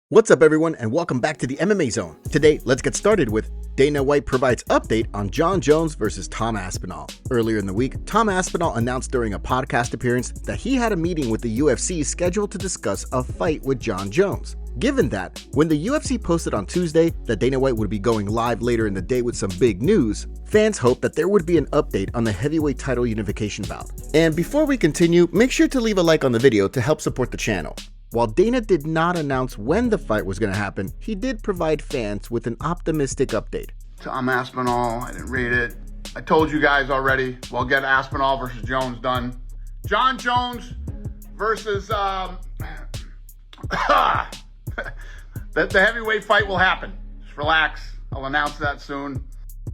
What's up everyone and welcome back to the MMA Zone. Today, let's get started with Dana White provides update on Jon Jones versus Tom Aspinall. Earlier in the week, Tom Aspinall announced during a podcast appearance that he had a meeting with the UFC scheduled to discuss a fight with Jon Jones. Given that, when the UFC posted on Tuesday that Dana White would be going live later in the day with some big news, fans hoped that there would be an update on the heavyweight title unification bout. And before we continue, make sure to leave a like on the video to help support the channel. While Dana did not announce when the fight was going to happen, he did provide fans with an optimistic update. Tom Aspinall, I didn't read it. I told you guys already, we'll get Aspinall versus Jones done. Jon Jones versus, the heavyweight fight will happen. Just relax, I'll announce that soon.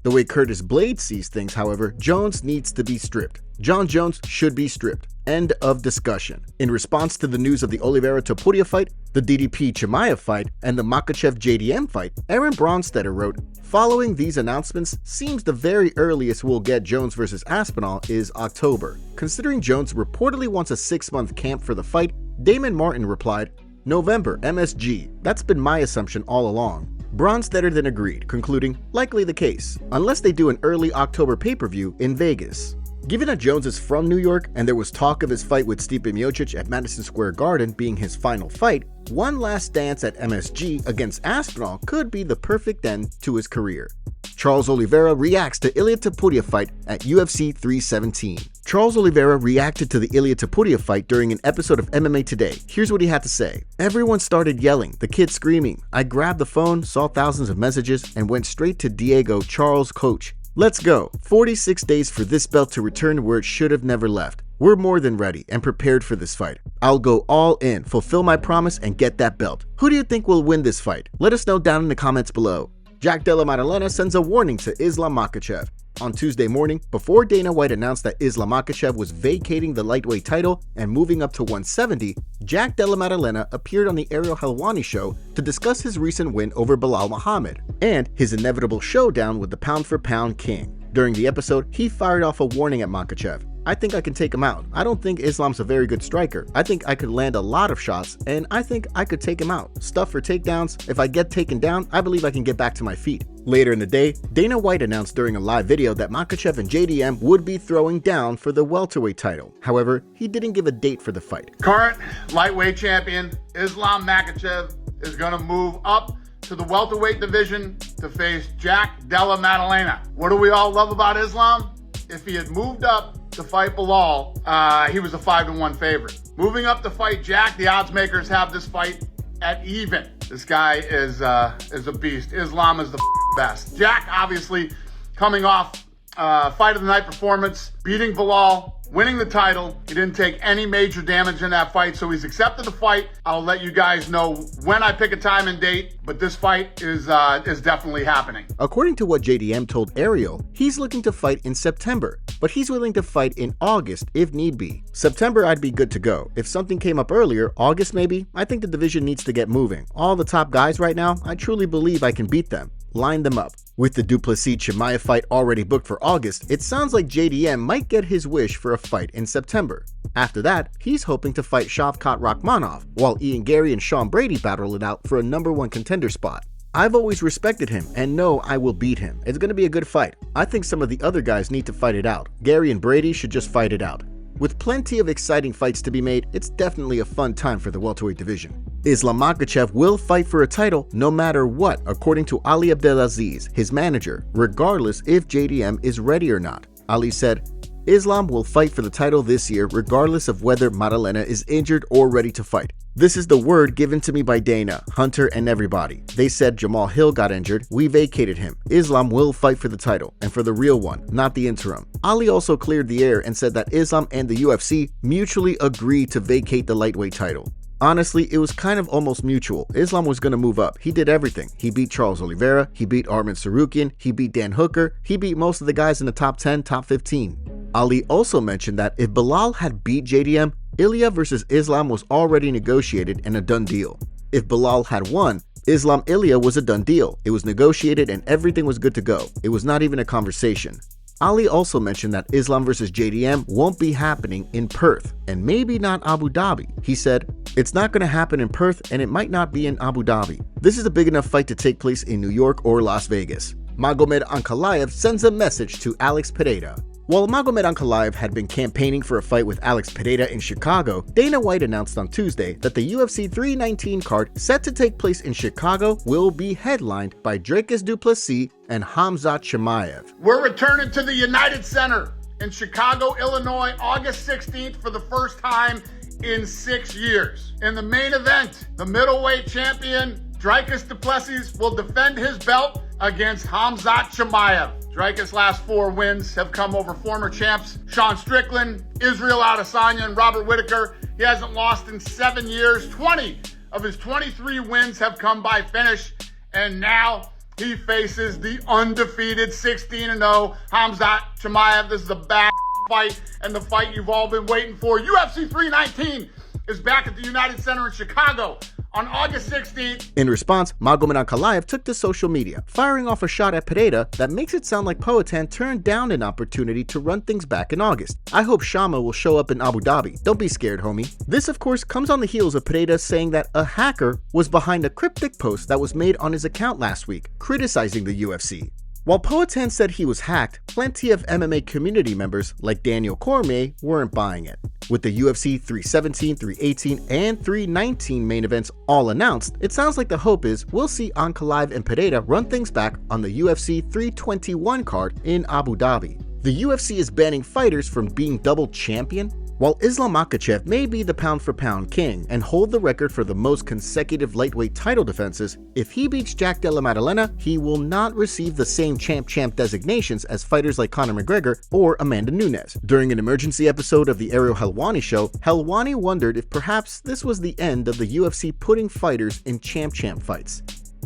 The way Curtis Blades sees things, however, Jones needs to be stripped. Jon Jones should be stripped. End of discussion. In response to the news of the Oliveira Topuria fight, the DDP Chimaev fight, and the Makhachev JDM fight, Aaron Bronstetter wrote, "Following these announcements, seems the very earliest we'll get Jones versus Aspinall is October. Considering Jones reportedly wants a 6-month camp for the fight, Damon Martin replied, November, MSG. That's been my assumption all along." Bronstetter then agreed, concluding, likely the case, unless they do an early October pay-per-view in Vegas. Given that Jones is from New York and there was talk of his fight with Stipe Miocic at Madison Square Garden being his final fight, one last dance at MSG against Aspinall could be the perfect end to his career. Charles Oliveira reacts to Ilia Topuria fight at UFC 317. Charles Oliveira reacted to the Ilia Topuria fight during an episode of MMA Today. Here's what he had to say. "Everyone started yelling, the kid screaming. I grabbed the phone, saw thousands of messages, and went straight to Diego, Charles' coach. Let's go. 46 days for this belt to return where it should have never left. We're more than ready and prepared for this fight. I'll go all in, fulfill my promise, and get that belt. Who do you think will win this fight? Let us know down in the comments below." Della Maddalena sends a warning to Islam Makhachev. On Tuesday morning, before Dana White announced that Islam Makhachev was vacating the lightweight title and moving up to 170, Della Maddalena appeared on the Ariel Helwani show to discuss his recent win over Belal Muhammad and his inevitable showdown with the pound-for-pound king. During the episode, he fired off a warning at Makhachev. "I think I can take him out. I don't think Islam's a very good striker. I think I could land a lot of shots, and I think I could take him out. Stuff for takedowns. If I get taken down, I believe I can get back to my feet." Later in the day, Dana White announced during a live video that Makhachev and JDM would be throwing down for the welterweight title. However, he didn't give a date for the fight. Current lightweight champion Islam Makhachev is going to move up to the welterweight division to face Della Maddalena. What do we all love about Islam? If he had moved up to fight Belal, he was a 5-1 favorite. Moving up to fight Jack, the odds makers have this fight at even. This guy is a beast. Islam is the best. Jack, obviously, coming off fight of the night performance, beating Belal, winning the title. He didn't take any major damage in that fight, so he's accepted the fight. I'll let you guys know when I pick a time and date, but this fight is definitely happening. According to what JDM told Ariel, he's looking to fight in September, but he's willing to fight in August if need be. September, I'd be good to go. If something came up earlier, August maybe, I think the division needs to get moving. All the top guys right now, I truly believe I can beat them. Line them up. With the Duplessis Chimaev fight already booked for August, it sounds like JDM might get his wish for a fight in September. After that, he's hoping to fight Shavkat Rakhmonov, while Ian Gary and Sean Brady battle it out for a #1 contender spot. I've always respected him and know I will beat him. It's going to be a good fight. I think some of the other guys need to fight it out. Gary and Brady should just fight it out. With plenty of exciting fights to be made, it's definitely a fun time for the welterweight division. Islam Makhachev will fight for a title no matter what, according to Ali Abdelaziz, his manager, regardless if JDM is ready or not. Ali said, "Islam will fight for the title this year regardless of whether Maddalena is injured or ready to fight. This is the word given to me by Dana, Hunter, and everybody. They said Jamal Hill got injured, we vacated him. Islam will fight for the title, and for the real one, not the interim." Ali also cleared the air and said that Islam and the UFC mutually agreed to vacate the lightweight title. Honestly, it was kind of almost mutual. Islam was going to move up. He did everything. He beat Charles Oliveira, he beat Arman Tsarukyan, he beat Dan Hooker, he beat most of the guys in the top 10, top 15. Ali also mentioned that if Belal had beat JDM, Ilia versus Islam was already negotiated and a done deal. If Belal had won, Islam Ilia was a done deal. It was negotiated and everything was good to go. It was not even a conversation. Ali also mentioned that Islam vs. JDM won't be happening in Perth, and maybe not Abu Dhabi. He said, "It's not going to happen in Perth, and it might not be in Abu Dhabi. This is a big enough fight to take place in New York or Las Vegas." Magomed Ankalaev sends a message to Alex Pereira. While Magomed Ankalaev had been campaigning for a fight with Alex Pereira in Chicago, Dana White announced on Tuesday that the UFC 319 card set to take place in Chicago will be headlined by Dricus du Plessis and Khamzat Chimaev. We're returning to the United Center in Chicago, Illinois, August 16th for the first time in 6 years. In the main event, the middleweight champion Dricus du Plessis will defend his belt against Khamzat Chimaev. Dricus' last 4 wins have come over former champs Sean Strickland, Israel Adesanya, and Robert Whittaker. He hasn't lost in 7 years. 20 of his 23 wins have come by finish, and now he faces the undefeated 16-0 Khamzat Chimaev. This is a bad fight, and the fight you've all been waiting for. UFC 319 is back at the United Center in Chicago on August 16th. In response, Magomed Ankalaev took to social media, firing off a shot at Pereira that makes it sound like Poatan turned down an opportunity to run things back in August. "I hope Shama will show up in Abu Dhabi. Don't be scared, homie." This, of course, comes on the heels of Pereira saying that a hacker was behind a cryptic post that was made on his account last week, criticizing the UFC. While Poatan said he was hacked, plenty of MMA community members, like Daniel Cormier, weren't buying it. With the UFC 317, 318, and 319 main events all announced, it sounds like the hope is we'll see Ankalaev and Pereira run things back on the UFC 321 card in Abu Dhabi. The UFC is banning fighters from being double champion. While Islam Makhachev may be the pound-for-pound king and hold the record for the most consecutive lightweight title defenses, if he beats Della Maddalena, he will not receive the same champ-champ designations as fighters like Conor McGregor or Amanda Nunes. During an emergency episode of the Ariel Helwani show, Helwani wondered if perhaps this was the end of the UFC putting fighters in champ-champ fights.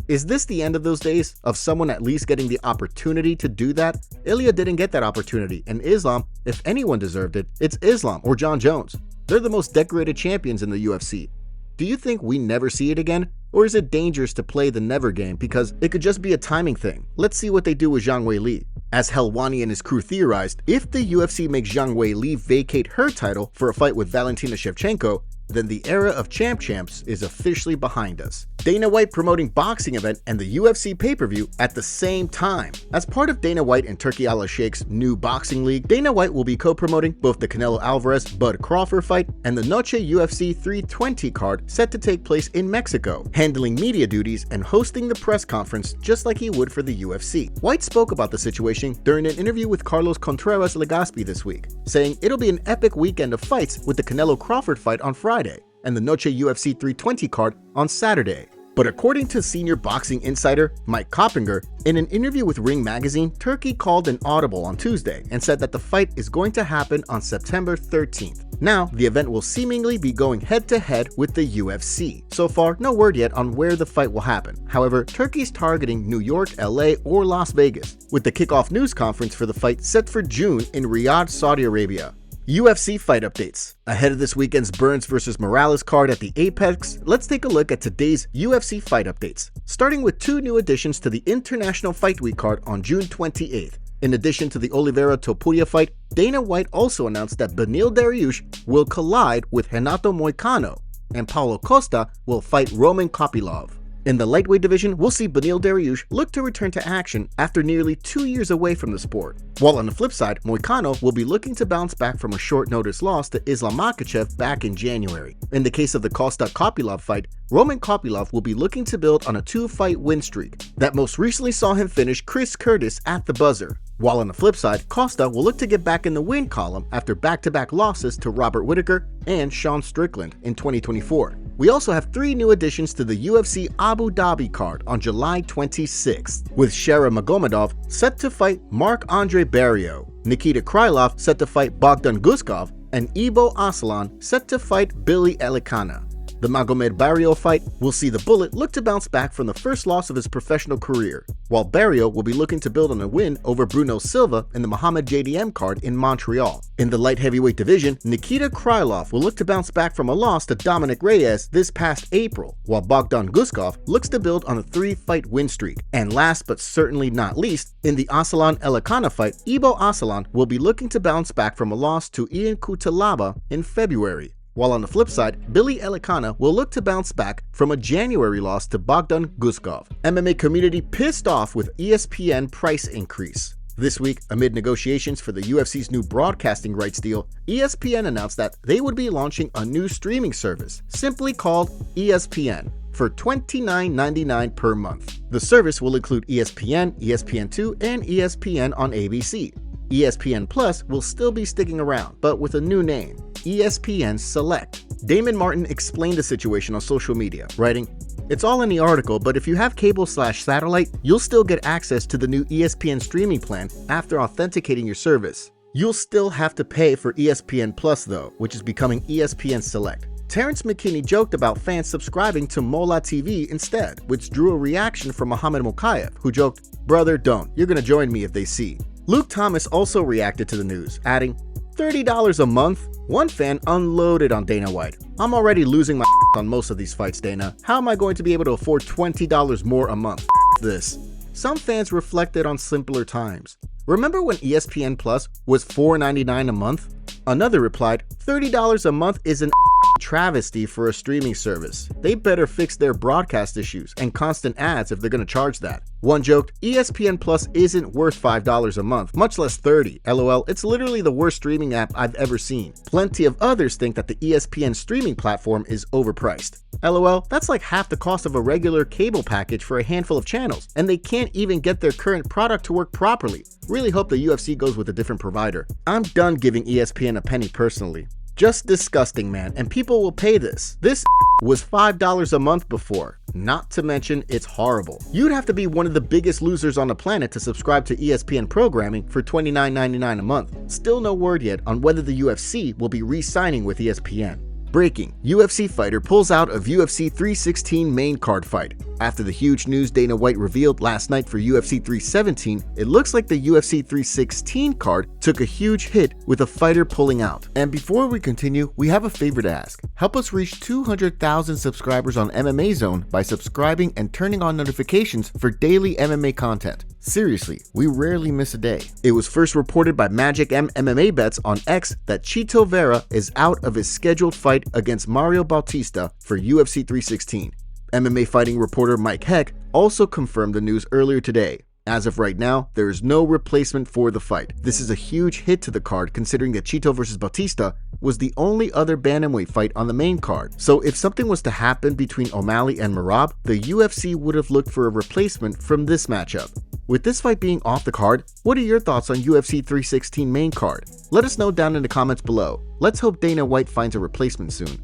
Is this the end of those days, of someone at least getting the opportunity to do that? Ilia didn't get that opportunity, and Islam, if anyone deserved it, it's Islam or Jon Jones. They're the most decorated champions in the UFC. Do you think we never see it again? Or is it dangerous to play the never game because it could just be a timing thing? Let's see what they do with Zhang Weili. As Helwani and his crew theorized, if the UFC makes Zhang Weili vacate her title for a fight with Valentina Shevchenko, then the era of champs is officially behind us. Dana White promoting boxing event and the UFC pay-per-view at the same time. As part of Dana White and Turki Al-Sheikh's new boxing league, Dana White will be co-promoting both the Canelo Alvarez-Bud Crawford fight and the Noche UFC 320 card set to take place in Mexico, handling media duties and hosting the press conference just like he would for the UFC. White spoke about the situation during an interview with Carlos Contreras Legaspi this week, saying it'll be an epic weekend of fights with the Canelo Crawford fight on Friday and the Noche UFC 320 card on Saturday. But according to senior boxing insider Mike Coppinger, in an interview with Ring Magazine, Turkey called an audible on Tuesday and said that the fight is going to happen on September 13th. Now, the event will seemingly be going head-to-head with the UFC. So far, no word yet on where the fight will happen. However, Turkey's targeting New York, LA, or Las Vegas, with the kickoff news conference for the fight set for June in Riyadh, Saudi Arabia. UFC fight updates. Ahead of this weekend's Burns vs. Morales card at the Apex, let's take a look at today's UFC fight updates, starting with 2 new additions to the International Fight Week card on June 28th. In addition to the Oliveira Topuria fight, Dana White also announced that Beneil Dariush will collide with Renato Moicano, and Paulo Costa will fight Roman Kopylov. In the lightweight division, we'll see Beneil Dariush look to return to action after nearly 2 years away from the sport. While on the flip side, Moicano will be looking to bounce back from a short-notice loss to Islam Makhachev back in January. In the case of the Costa-Kopylov fight, Roman Kopylov will be looking to build on a 2-fight win streak that most recently saw him finish Chris Curtis at the buzzer. While on the flip side, Costa will look to get back in the win column after back-to-back losses to Robert Whittaker and Sean Strickland in 2024. We also have 3 new additions to the UFC Abu Dhabi card on July 26th, with Shera Magomedov set to fight Marc-Andre Barrio, Nikita Krylov set to fight Bogdan Guskov, and Ibo Aslan set to fight Billy Elikana. The Magomed Barrio fight will see the Bullet look to bounce back from the first loss of his professional career, while Barrio will be looking to build on a win over Bruno Silva in the Muhammad JDM card in Montreal. In the light heavyweight division, Nikita Krylov will look to bounce back from a loss to Dominic Reyes this past April, while Bogdan Guskov looks to build on a 3-fight win streak. And last but certainly not least, in the Aslan Elikana fight, Ibo Aslan will be looking to bounce back from a loss to Ian Kutalaba in February. While on the flip side, Billy Elikana will look to bounce back from a January loss to Bogdan Guskov. MMA community pissed off with ESPN price increase. This week, amid negotiations for the UFC's new broadcasting rights deal, ESPN announced that they would be launching a new streaming service, simply called ESPN, for $29.99 per month. The service will include ESPN, ESPN2, and ESPN on ABC. ESPN Plus will still be sticking around, but with a new name, ESPN Select. Damon Martin explained the situation on social media, writing, "It's all in the article, but if you have cable/satellite, you'll still get access to the new ESPN streaming plan after authenticating your service. You'll still have to pay for ESPN Plus though, which is becoming ESPN Select." Terrence McKinney joked about fans subscribing to Mola TV instead, which drew a reaction from Muhammad Makhachev, who joked, "Brother, don't. You're gonna join me if they see." Luke Thomas also reacted to the news, adding, $30 a month? One fan unloaded on Dana White. "I'm already losing my on most of these fights, Dana. How am I going to be able to afford $20 more a month? This." Some fans reflected on simpler times. "Remember when ESPN Plus was $4.99 a month?" Another replied, $30 a month is an travesty for a streaming service. They better fix their broadcast issues and constant ads if they're going to charge that. One joked, ESPN Plus isn't worth $5 a month, much less $30. LOL, it's literally the worst streaming app I've ever seen. Plenty of others think that the ESPN streaming platform is overpriced. LOL, that's like half the cost of a regular cable package for a handful of channels, and they can't even get their current product to work properly. Really hope the UFC goes with a different provider. I'm done giving ESPN a penny personally. Just disgusting, man, and people will pay this. This was $5 a month before. Not to mention, it's horrible. You'd have to be one of the biggest losers on the planet to subscribe to ESPN programming for $29.99 a month. Still no word yet on whether the UFC will be re-signing with ESPN. Breaking: UFC fighter pulls out of UFC 316 main card fight. After the huge news Dana White revealed last night for UFC 317, it looks like the UFC 316 card took a huge hit with a fighter pulling out. And before we continue, we have a favor to ask. Help us reach 200,000 subscribers on MMA Zone by subscribing and turning on notifications for daily MMA content. Seriously, we rarely miss a day. It was first reported by Magic M MMA Bets on X that Chito Vera is out of his scheduled fight against Mario Bautista for UFC 316. MMA fighting reporter Mike Heck also confirmed the news earlier today. As of right now, there is no replacement for the fight. This is a huge hit to the card considering that Chito vs. Bautista was the only other bantamweight fight on the main card. So if something was to happen between O'Malley and Merab, the UFC would have looked for a replacement from this matchup. With this fight being off the card, what are your thoughts on UFC 316 main card? Let us know down in the comments below. Let's hope Dana White finds a replacement soon.